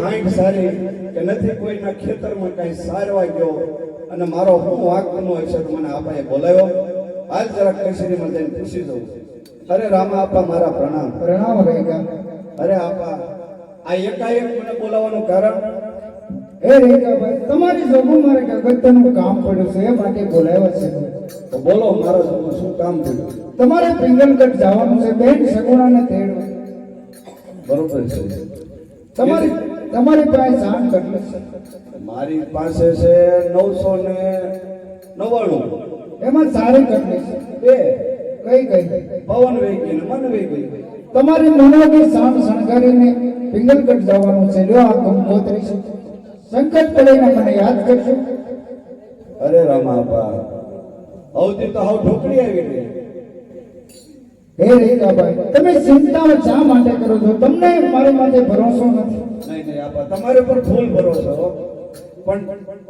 Height સારી કે નથી કોઈના ખેતરમાં કઈ સારવા ગયો અને મારો હું વાંકનો હશે તો મને આપાએ બોલાવ્યો. હાલ જરાક કચેરીમાં જઈને પૂછી દઉં. અરે રામા આપા મારા પ્રણામ. પ્રણામ રેગા. અરે આપા આ એકાએક મને બોલાવવાનું કારણ? એ રેગાભાઈ તમારી જોગું મારે અગત્યનું કામ પડ્યું છે એ માટે બોલાવ્યા છે. તો બોલો મારા જોગું શું કામ થયું? તમારે પિંગલગઢ જવાનું છે બેન સગુણાને તેડવા. બરોબર છે. તમારી પાસે જાણ કેટલી છે? મારી પાસે છે 999. એમાં સારી કેટલી છે? બે. કઈ કઈ? પવન વહી ગઈ ને મન વહી ગઈ. તમારી મનોની સામ શણગારીને પિંગલગઢ જવાનું છે. લ્યો આ ગંગોત્રી છે. સંકટ પડીને મને યાદ કરજો. અરે રામા આપા આવતી તો હાવ ઢોકળી આવી ગઈ. હે રેખાભાઈ તમે ચિંતા શા માટે કરો છો? તમને મારી માટે ભરોસો નથી? નહીં નહીં આપા તમારી પર ફૂલ ભરોસો હો. પણ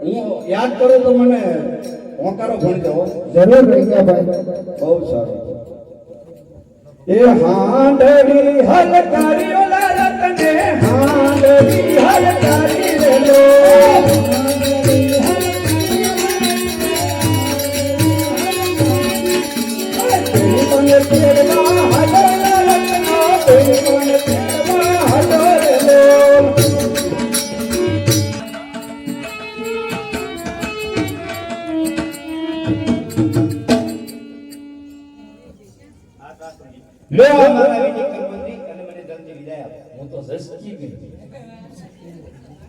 હું યાદ કરું તો મને હોંકારો ભણજો હો. જરૂર રેખાભાઈ. બહુ સારું. એ હાંડળી હલકારી ઓલા રતને હાંડળી હલકારી રેલો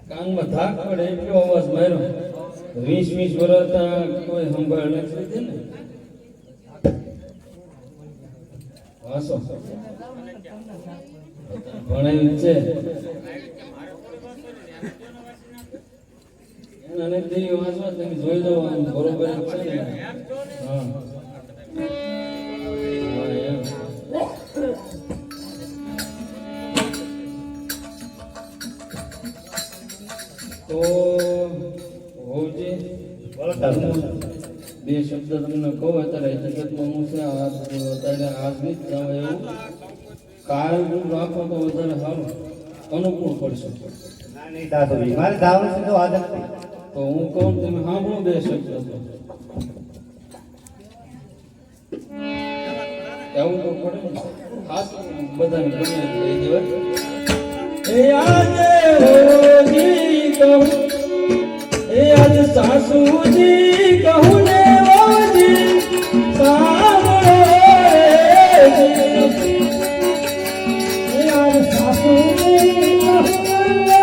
કાનમાં થાક પડે એટલો અવાજ માર્યો. 20 વર્ષ કોઈ સંભાળ નથી લીધી ને. વાસો ભણાવી છે એના નથી વાંચવા તમે જોઈ દો આમ બરોબર જ છે ને. હા એમ. તો હોજી બે શબ્દ તમને કહું. અત્યારે હકીકતમાં હું છે અત્યારે આજ નહીં જ જાવ એવું કાલ રાખો તો વધારે સારું અનુકૂળ પડશે. તો હું કહું તમે સાંભળો બે શબ્દ. એવું તો પડે ને ખાસ બધાને ગમે કહી દેવાય. એ આજે હોજી કહું એ આજ સાસુજી કહું ને હોજી સાંભળો એ આજ સાસુજી કહું ને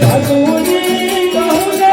સાસુજી કહું ને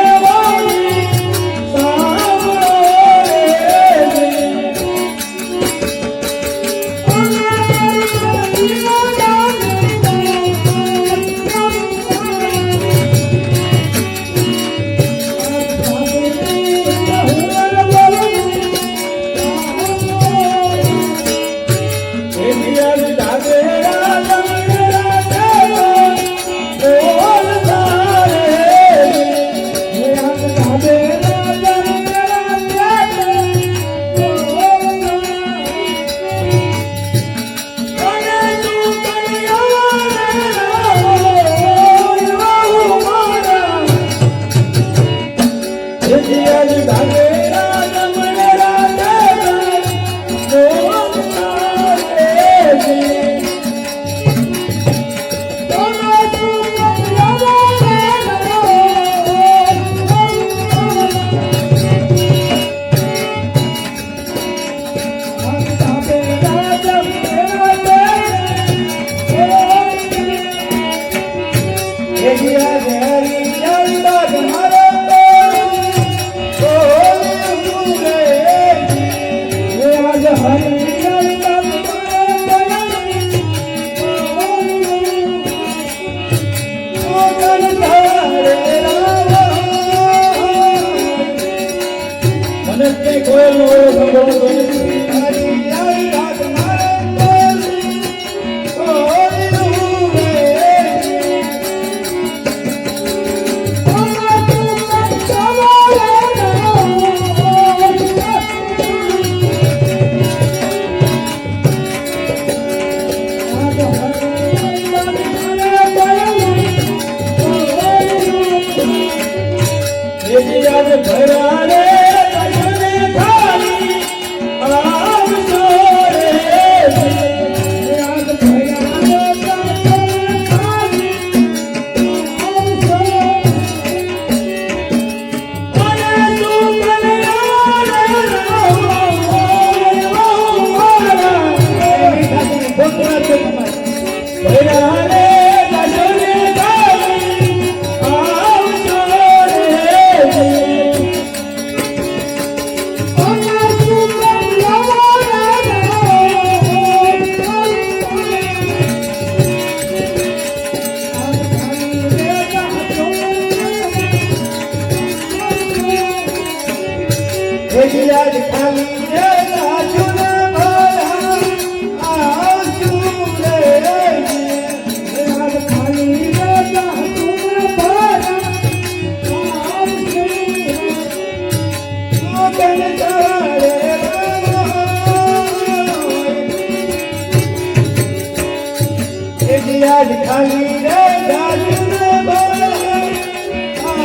આજ ખાલી રે ગાજને બોલે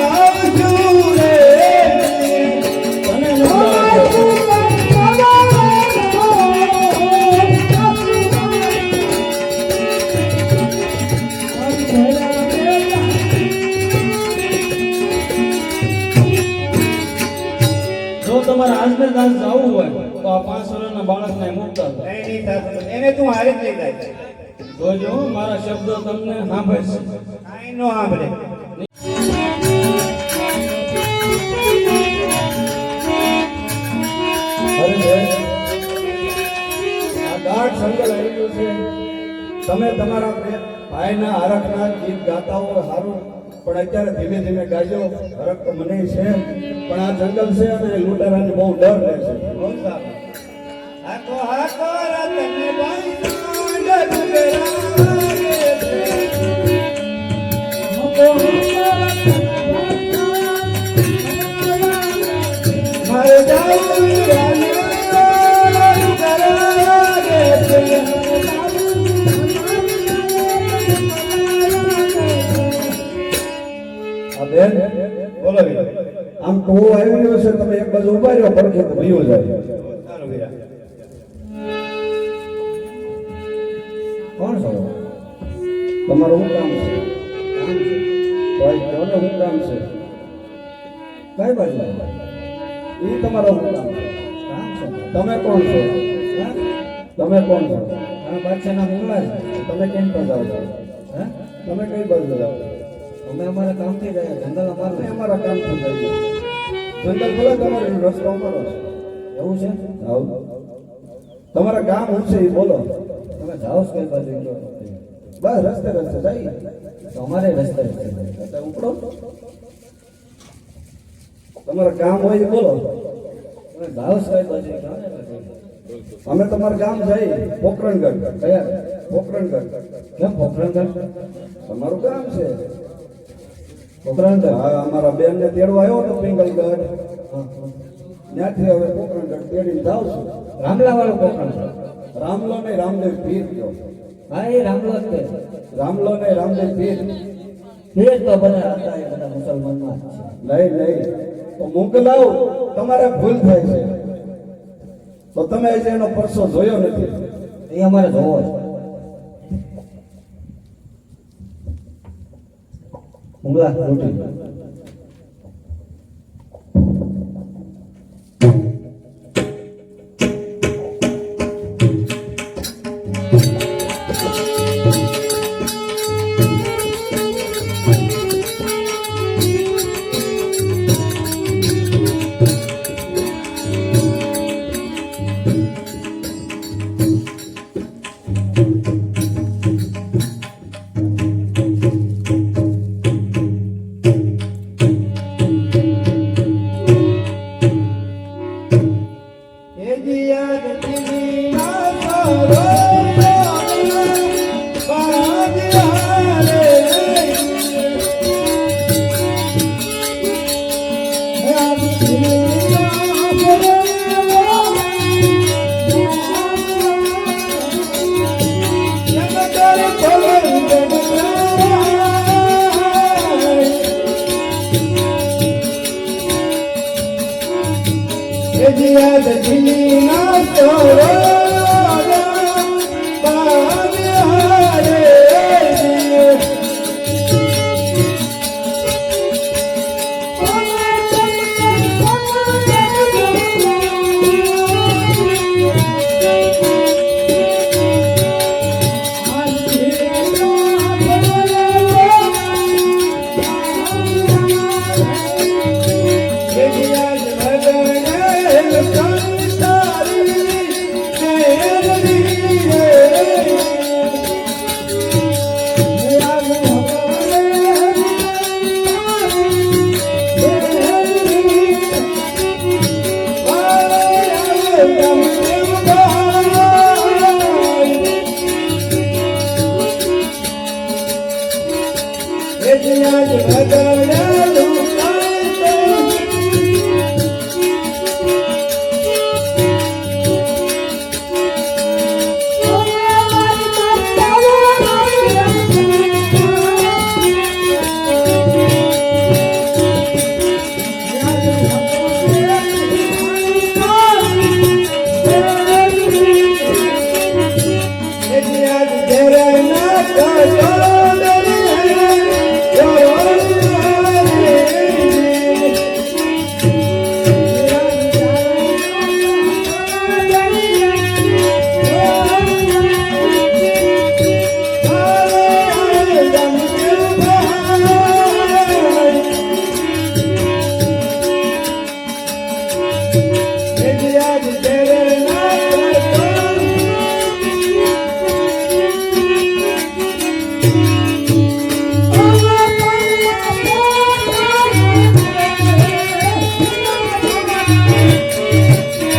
આવજો રે તને ન બોલાવતો. જો તમારે આજને દાસ જવું હોય તો આ 5 વર્ષના બાળકને મૂકતા જાઓ. નહીં થતું એને તું હારે જ લઈ જાય જોજો મારા શબ્દો તમને સાંભળશે. કાંઈ નો સાંભળે અરે આ ગાઢ સંગલ આવી ગયું છે. તમે તમારા ભાઈના હરખના ગીત ગાતા હો સારું, પણ અત્યારે ધીમે ધીમે ગાજો. હરખ તો મને છે, પણ આ જંગલ છે અને લૂંટારાને બહુ ડર રહે છે. હાકો હાકો રતને ભાઈ સાંડ ડુગરાગે છે. મારે જાવું રાના ડુગરાગે છે. આ બેન બોલો બેન. આમ તો આવી રહ્યો છે, તમે એક બાજુ ઉભા રહ્યો પડખે તો ભયો જાય. સારું વીરા. કોણ છો? તમારું શું કામ છે? કામ છે ભાઈ કહો ને શું કામ છે? કઈ બાજુ એ તમારું શું કામ છે? કામ છે. તમે કોણ છો? તમે કોણ છો? આ બાદશાહના મુંગલા છે. તમે કેમ પર જાઓ છો? હે તમે કઈ બાજુ જાઓ? અમે અમારા કામથી ગયા. જંગલ અમારું. અમારા કામથી જઈએ. જંગલ ભલે તમારો રસ્તો અમારો છે. એવું છે? આવું તમારા ગામ શું છે એ બોલો. તમે જાઓ છો કઈ બાજુ? બસ રસ્તે રસ્તે જઈએ. તો અમારે રસ્તે રસ્તે ઉપડો. તમારા ગામ હોય એ બોલો. તમે જાઓ છો કઈ બાજુ? અમે તમારું ગામ જઈએ પોકરણગઢ. કયા? પોકરણગઢ. કેમ પોકરણગઢ? તમારું ગામ છે પોકરણગઢ. હા, અમારા બેન ને તેડવા આવ્યો તો પિંગલગઢ. ત્યાંથી હવે પોકરણગઢ તેડીને જાઉં છું. રામલા વાળો પોકરણ. રામલો ને રામદેવ પીર કયો. હા એ રામલો જ છે. રામલો ને રામદેવ પીર. પીર તો બધા હતા એ બધા મુસલમાનમાં જ છે. નહીં તો મોકલાવ. તમારે ભૂલ થાય છે તો તમે હજી એનો પરસો જોયો નથી. એ અમારે જોવો છે. મુંગલા રોટી. ભગવાન કયો